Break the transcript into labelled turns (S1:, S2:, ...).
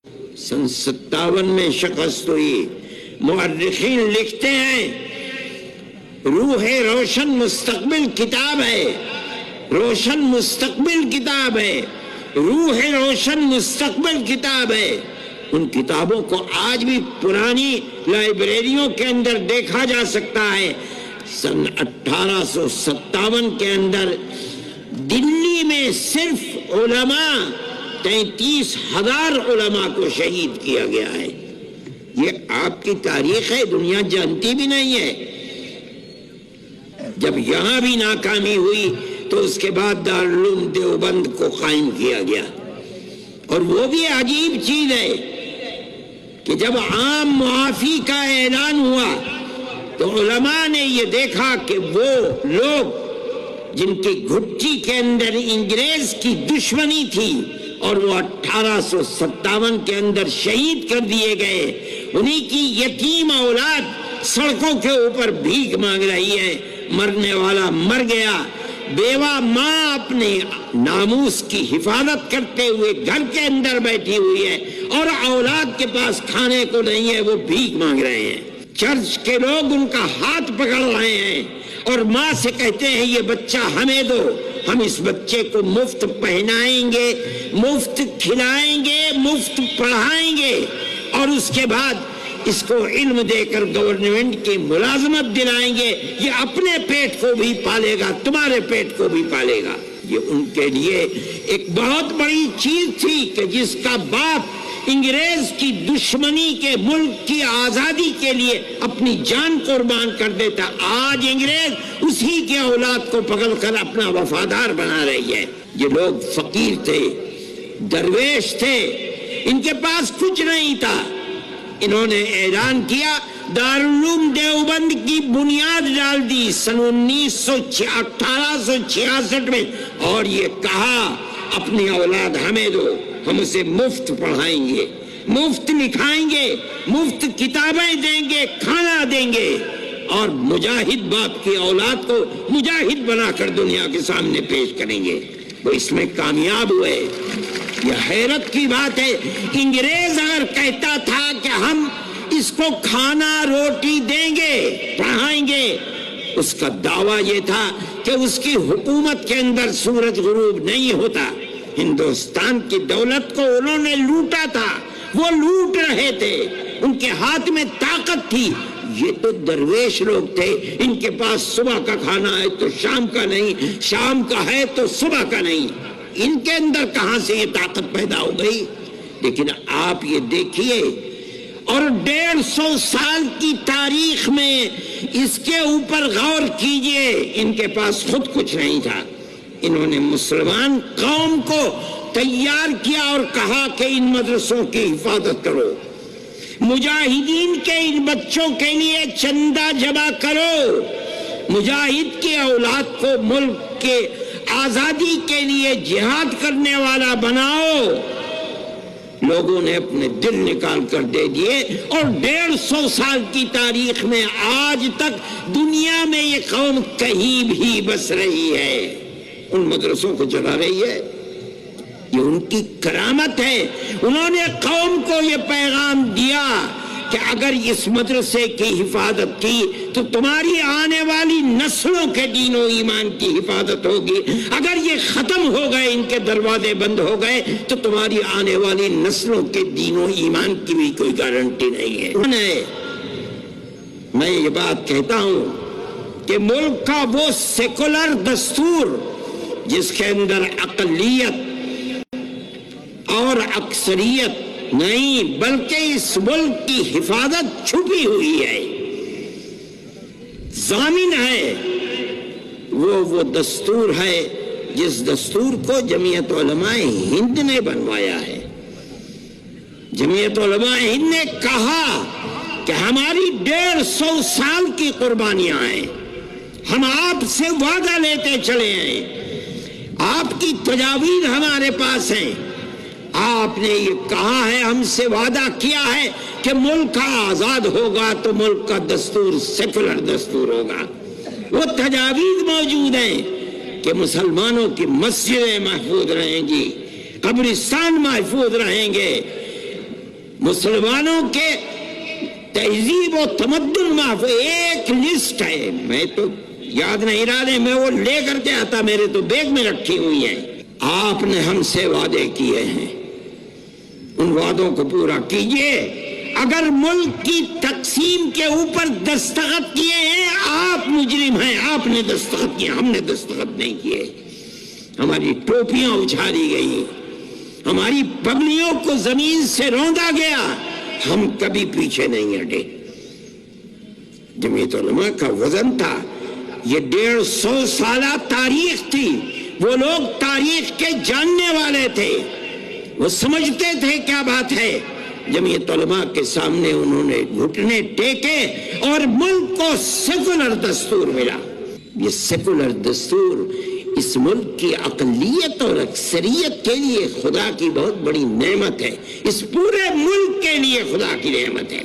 S1: سن 57 میں شکست ہوئی. مورخین لکھتے ہیں روح روشن مستقبل کتاب ہے، روشن مستقبل کتاب ہے، روح روشن مستقبل کتاب ہے. ان کتابوں کو آج بھی پرانی لائبریریوں کے اندر دیکھا جا سکتا ہے. سن 1857 کے اندر دلی میں صرف علماء 33,000 علماء کو شہید کیا گیا ہے. یہ آپ کی تاریخ ہے، دنیا جانتی بھی نہیں ہے. جب یہاں بھی ناکامی ہوئی تو اس کے بعد دارالعلوم دیوبند کو قائم کیا گیا. اور وہ بھی عجیب چیز ہے کہ جب عام معافی کا اعلان ہوا تو علماء نے یہ دیکھا کہ وہ لوگ جن کی گھٹی کے اندر انگریز کی دشمنی تھی اور وہ 1857 کے اندر شہید کر دیے گئے، انہی کی یتیم اولاد سڑکوں کے اوپر بھیک مانگ رہی ہے. مرنے والا مر گیا، بیوہ ماں اپنے ناموس کی حفاظت کرتے ہوئے گھر کے اندر بیٹھی ہوئی ہے اور اولاد کے پاس کھانے کو نہیں ہے، وہ بھیک مانگ رہے ہیں. چرچ کے لوگ ان کا ہاتھ پکڑ رہے ہیں اور ماں سے کہتے ہیں یہ بچہ ہمیں دو، ہم اس بچے کو مفت پہنائیں گے، مفت کھلائیں گے، مفت پڑھائیں گے اور اس کے بعد اس کو علم دے کر گورنمنٹ کی ملازمت دلائیں گے. یہ اپنے پیٹ کو بھی پالے گا، تمہارے پیٹ کو بھی پالے گا. یہ ان کے لیے ایک بہت بڑی چیز تھی کہ جس کا باپ انگریز کی دشمنی کے ملک کی آزادی کے لیے اپنی جان قربان کر دیتا، آج انگریز اسی کے اولاد کو پکڑ کر اپنا وفادار بنا رہی ہے. یہ لوگ فقیر تھے، درویش تھے، ان کے پاس کچھ نہیں تھا. انہوں نے اعلان کیا، دارالعلوم دیوبند کی بنیاد ڈال دی سن 1866 میں اور یہ کہا اپنی اولاد ہمیں دو، ہم اسے مفت پڑھائیں گے، مفت لکھائیں گے، مفت کتابیں دیں گے، کھانا دیں گے اور مجاہد باپ کی اولاد کو مجاہد بنا کر دنیا کے سامنے پیش کریں گے. وہ اس میں کامیاب ہوئے. یہ حیرت کی بات ہے، انگریز اگر کہتا تھا کہ ہم اس کو کھانا روٹی دیں گے، پڑھائیں گے، اس کا دعویٰ یہ تھا کہ اس کی حکومت کے اندر سورج غروب نہیں ہوتا. ہندوستان کی دولت کو انہوں نے لوٹا تھا، وہ لوٹ رہے تھے، ان کے ہاتھ میں طاقت تھی. یہ تو درویش لوگ تھے، ان کے پاس صبح کا کھانا ہے تو شام کا نہیں، شام کا ہے تو صبح کا نہیں. ان کے اندر کہاں سے یہ طاقت پیدا ہو گئی؟ لیکن آپ یہ دیکھیے اور 150 سال کی تاریخ میں اس کے اوپر غور کیجئے، ان کے پاس خود کچھ نہیں تھا. انہوں نے مسلمان قوم کو تیار کیا اور کہا کہ ان مدرسوں کی حفاظت کرو، مجاہدین کے ان بچوں کے لیے چندہ جمع کرو، مجاہد کی اولاد کو ملک کے آزادی کے لیے جہاد کرنے والا بناؤ. لوگوں نے اپنے دل نکال کر دے دیے اور 150 سال کی تاریخ میں آج تک دنیا میں یہ قوم کہیں بھی بس رہی ہے، ان مدرسوں کو چلا رہی ہے. یہ ان کی کرامت ہے. انہوں نے قوم کو یہ پیغام دیا کہ اگر اس مدرسے کی حفاظت کی تو تمہاری آنے والی نسلوں کے دین و ایمان کی حفاظت ہوگی. اگر یہ ختم ہو گئے، ان کے دروازے بند ہو گئے تو تمہاری آنے والی نسلوں کے دین و ایمان کی بھی کوئی گارنٹی نہیں ہے. میں یہ بات کہتا ہوں کہ ملک کا وہ سیکولر دستور جس کے اندر اقلیت اور اکثریت نہیں بلکہ اس ملک کی حفاظت چھپی ہوئی ہے، ضامن ہے، وہ دستور ہے جس دستور کو جمعیت علماء ہند نے بنوایا ہے. جمعیت علماء ہند نے کہا کہ ہماری 150 سال کی قربانیاں ہیں، ہم آپ سے وعدہ لیتے چلے ہیں، آپ کی تجاویز ہمارے پاس ہیں. آپ نے یہ کہا ہے، ہم سے وعدہ کیا ہے کہ ملک آزاد ہوگا تو ملک کا دستور سیکولر دستور ہوگا. وہ تجاویز موجود ہیں کہ مسلمانوں کی مسجدیں محفوظ رہیں گی، قبرستان محفوظ رہیں گے، مسلمانوں کے تہذیب و تمدن محفوظ ایک لسٹ ہے، میں تو یاد نہیں رہا ہے، میں وہ لے کر کے آتا، میرے تو بیگ میں رکھی ہوئی ہے۔ آپ نے ہم سے وعدے کیے ہیں، ان وعدوں کو پورا کیجئے۔ اگر ملک کی تقسیم کے اوپر دستخط کیے ہیں، آپ مجرم ہیں، آپ نے دستخط کیے، ہم نے دستخط نہیں کیے۔ ہماری ٹوپیاں اچھالی گئی، ہماری پگڑیوں کو زمین سے روندا گیا، ہم کبھی پیچھے نہیں ہٹے۔ جمعیت علماء کا وزن تھا، یہ 150 سالہ تاریخ تھی، وہ لوگ تاریخ کے جاننے والے تھے، وہ سمجھتے تھے کیا بات ہے۔ جمعیت علماء کے سامنے انہوں نے گھٹنے ٹیکے اور ملک کو سیکولر دستور ملا۔ یہ سیکولر دستور اس ملک کی اقلیت اور اکثریت کے لیے خدا کی بہت بڑی نعمت ہے، اس پورے ملک کے لیے خدا کی نعمت ہے۔